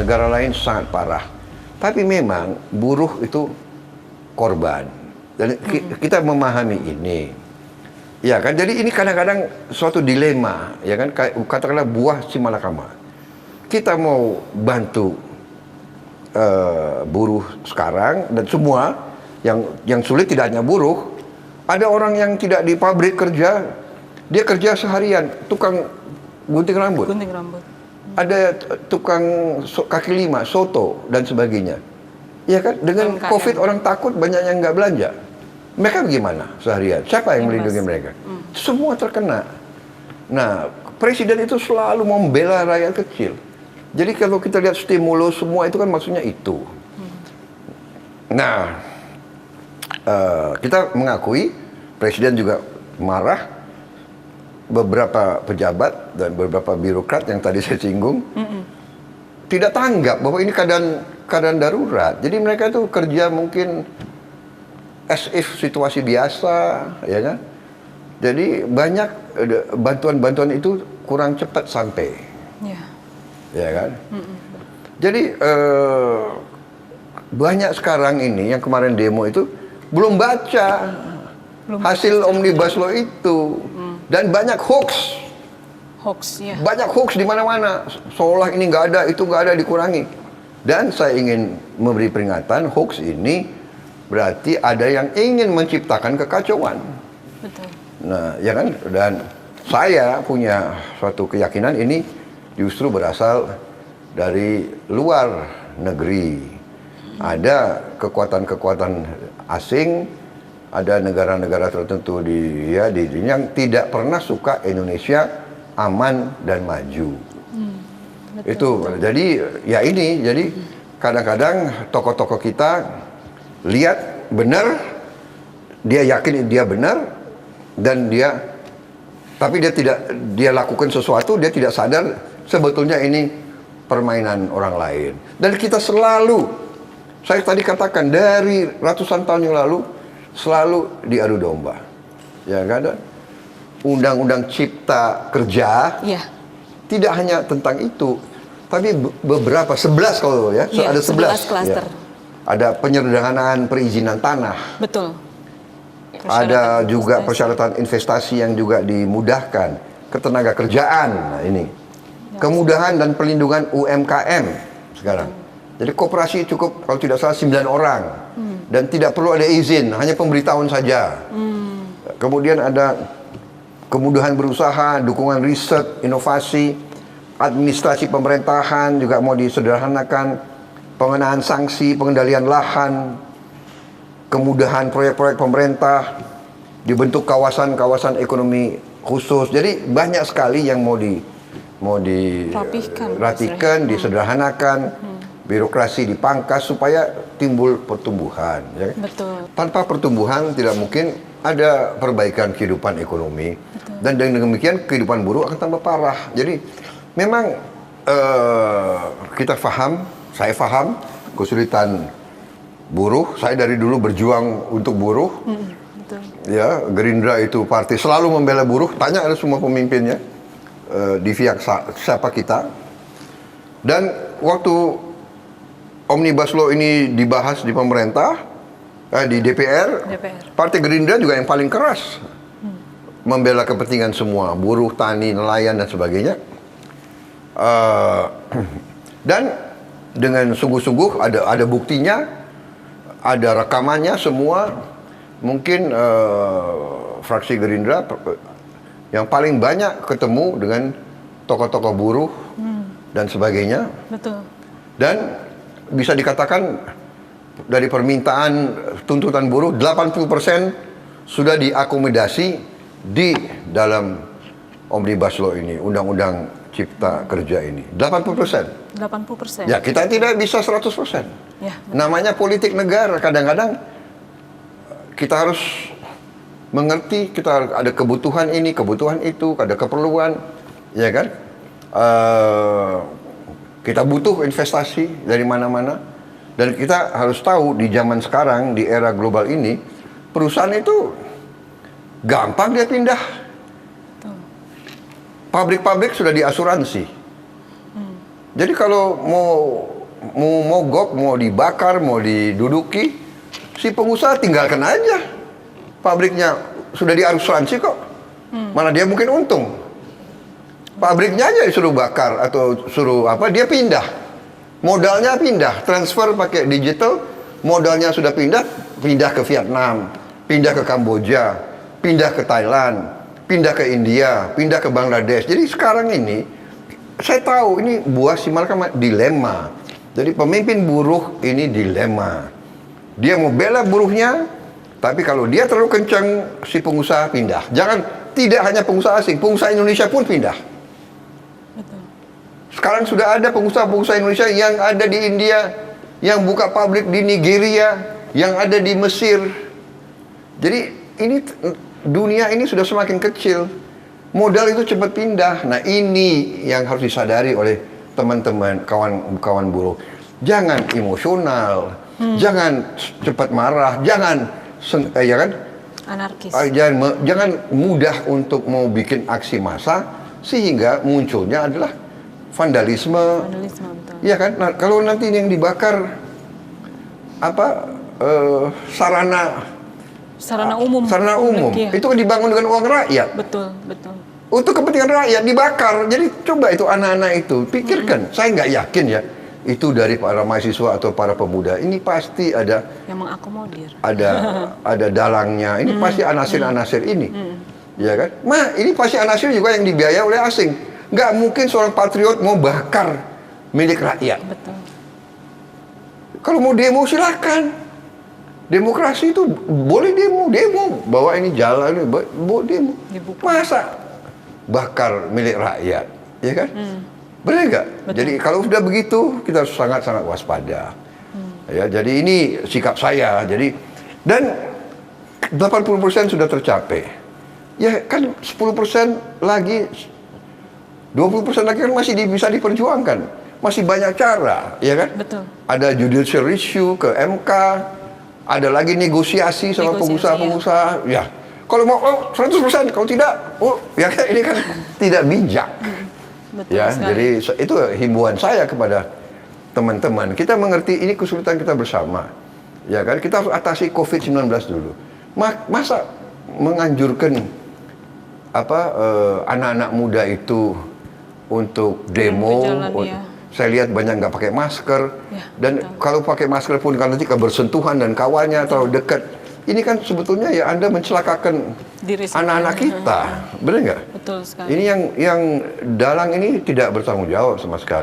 negara lain sangat parah. Tapi memang buruh itu korban. Dan kita memahami ini. Ya kan, jadi ini kadang-kadang suatu dilema, ya kan, katakanlah buah si malakama. Kita mau bantu buruh sekarang dan semua yang sulit tidak hanya buruh. Ada orang yang tidak di pabrik kerja, dia kerja seharian, tukang gunting rambut. Ada tukang kaki lima, soto dan sebagainya. Ya kan, dengan COVID orang takut banyak yang nggak belanja. Mereka bagaimana seharian? Siapa yang melindungi mereka? Semua terkena. Nah, presiden itu selalu membela rakyat kecil. Jadi kalau kita lihat stimulus semua itu kan maksudnya itu. Nah, kita mengakui presiden juga marah. Beberapa pejabat dan beberapa birokrat yang tadi saya singgung tidak tanggap bahwa ini keadaan darurat. Jadi mereka itu kerja mungkin as if situasi biasa, ya kan? Jadi banyak bantuan-bantuan itu kurang cepat sampai, ya kan? Jadi banyak sekarang ini yang kemarin demo itu belum baca hasil Omnibus Law itu. Dan banyak hoax. Banyak hoax di mana-mana. Seolah ini nggak ada, itu nggak ada, dikurangi. Dan saya ingin memberi peringatan, hoax ini berarti ada yang ingin menciptakan kekacauan. Betul. Nah, ya kan? Dan saya punya suatu keyakinan ini justru berasal dari luar negeri. Ada kekuatan-kekuatan asing, ada negara-negara tertentu di dunia yang tidak pernah suka Indonesia aman dan maju. Itu. Jadi ya ini, jadi kadang-kadang tokoh-tokoh kita lihat benar, dia yakin dia benar dan tapi dia lakukan sesuatu, dia tidak sadar sebetulnya ini permainan orang lain. Dan kita selalu, saya tadi katakan dari ratusan tahun yang lalu selalu diadu domba, ya kan? Undang-undang Cipta Kerja tidak hanya tentang itu, tapi beberapa 11 kalau ya, ada 11 klaster. Ya. Ada penyederhanaan perizinan tanah. Betul. Ada juga persyaratan investasi yang juga dimudahkan, ketenaga kerjaan. Nah, ini kemudahan dan perlindungan UMKM sekarang. Jadi koperasi cukup kalau tidak salah 9 orang. Dan tidak perlu ada izin, hanya pemberitahuan saja. Kemudian ada kemudahan berusaha, dukungan riset, inovasi, administrasi pemerintahan juga mau disederhanakan, pengenaan sanksi, pengendalian lahan, kemudahan proyek-proyek pemerintah, dibentuk kawasan-kawasan ekonomi khusus. Jadi banyak sekali yang mau dirapihkan, disederhanakan. Birokrasi dipangkas supaya timbul pertumbuhan. Ya? Betul. Tanpa pertumbuhan tidak mungkin ada perbaikan kehidupan ekonomi. Betul. Dan dengan demikian kehidupan buruh akan tambah parah. Jadi memang kita saya paham kesulitan buruh. Saya dari dulu berjuang untuk buruh. Betul. Ya, Gerindra itu partai selalu membela buruh. Tanya ada semua pemimpinnya di pihak siapa kita. Dan waktu Omnibus Law ini dibahas di pemerintah, di DPR, Partai Gerindra juga yang paling keras membela kepentingan semua, buruh, tani, nelayan, dan sebagainya. Dan dengan sungguh-sungguh ada buktinya, ada rekamannya semua. Mungkin fraksi Gerindra yang paling banyak ketemu dengan tokoh-tokoh buruh dan sebagainya. Betul. Dan bisa dikatakan dari permintaan tuntutan buruh 80% sudah diakomodasi di dalam Omnibus Law ini, Undang-Undang Cipta Kerja ini. 80%. 80%. Ya, kita tidak bisa 100%. Ya, namanya politik negara, kadang-kadang kita harus mengerti, kita ada kebutuhan ini, kebutuhan itu, ada keperluan, ya kan? Kita butuh investasi dari mana-mana. Dan kita harus tahu di zaman sekarang, di era global ini, perusahaan itu gampang dia pindah. Pabrik-pabrik sudah diasuransi. Jadi kalau mau mogok, mau dibakar, mau diduduki, si pengusaha tinggalkan aja. Pabriknya sudah diasuransi kok. Mana dia mungkin untung. Pabriknya aja disuruh bakar atau suruh apa, dia pindah. Modalnya pindah, transfer pakai digital, modalnya sudah pindah ke Vietnam, pindah ke Kamboja, pindah ke Thailand, pindah ke India, pindah ke Bangladesh. Jadi sekarang ini saya tahu ini buah si malakama dilema. Jadi pemimpin buruh ini dilema. Dia mau bela buruhnya, tapi kalau dia terlalu kencang, si pengusaha pindah. Tidak hanya pengusaha asing, pengusaha Indonesia pun pindah. Betul. Sekarang sudah ada pengusaha-pengusaha Indonesia yang ada di India, yang buka pabrik di Nigeria, yang ada di Mesir. Jadi ini dunia ini sudah semakin kecil, modal itu cepat pindah. Nah ini yang harus disadari oleh teman-teman, kawan-kawan buruh. Jangan emosional, jangan cepat marah, jangan ya kan? Anarkis. Jangan mudah untuk mau bikin aksi massa sehingga munculnya adalah vandalisme. Vandalisme, betul. Iya kan? Nah, kalau nanti yang dibakar sarana umum iya. itu kan dibangun dengan uang rakyat. Betul, betul. Untuk kepentingan rakyat dibakar. Jadi coba itu anak-anak itu pikirkan. Saya nggak yakin ya itu dari para mahasiswa atau para pemuda. Ini pasti ada yang mengakomodir. Ada dalangnya. Ini pasti anasir-anasir ini. Ya kan? Ini pasti anasir juga yang dibiayai oleh asing. Nggak mungkin seorang patriot mau bakar milik rakyat. Betul. Kalau mau demo silakan. Demokrasi itu boleh demo, bawa ini jalan, bawa demo. Dibuka. Masa bakar milik rakyat, ya kan? Benar nggak? Jadi kalau sudah begitu kita harus sangat-sangat waspada. Ya, jadi ini sikap saya. Jadi dan 80% sudah tercapai. Ya kan 10% lagi, 20% lagi kan masih bisa diperjuangkan. Masih banyak cara, ya kan? Betul. Ada judicial review ke MK. Ada lagi negosiasi sama pengusaha-pengusaha. Ya. Kalau mau 100%, kalau tidak, ya kan ini kan tidak bijak. Betul Ya, sekali. jadi itu himbauan saya kepada teman-teman. Kita mengerti ini kesulitan kita bersama. Ya kan, kita harus atasi COVID-19 dulu. Masa menganjurkan anak-anak muda itu untuk demo, ya. saya lihat banyak nggak pakai masker, Ya, dan betul. kalau pakai masker pun kalau nanti bersentuhan dan kawannya terlalu dekat, ini kan sebetulnya ya Anda mencelakakan Diri sendiri. anak-anak kita, benar nggak? Betul sekali. Ini yang dalang ini tidak bertanggung jawab sama sekali.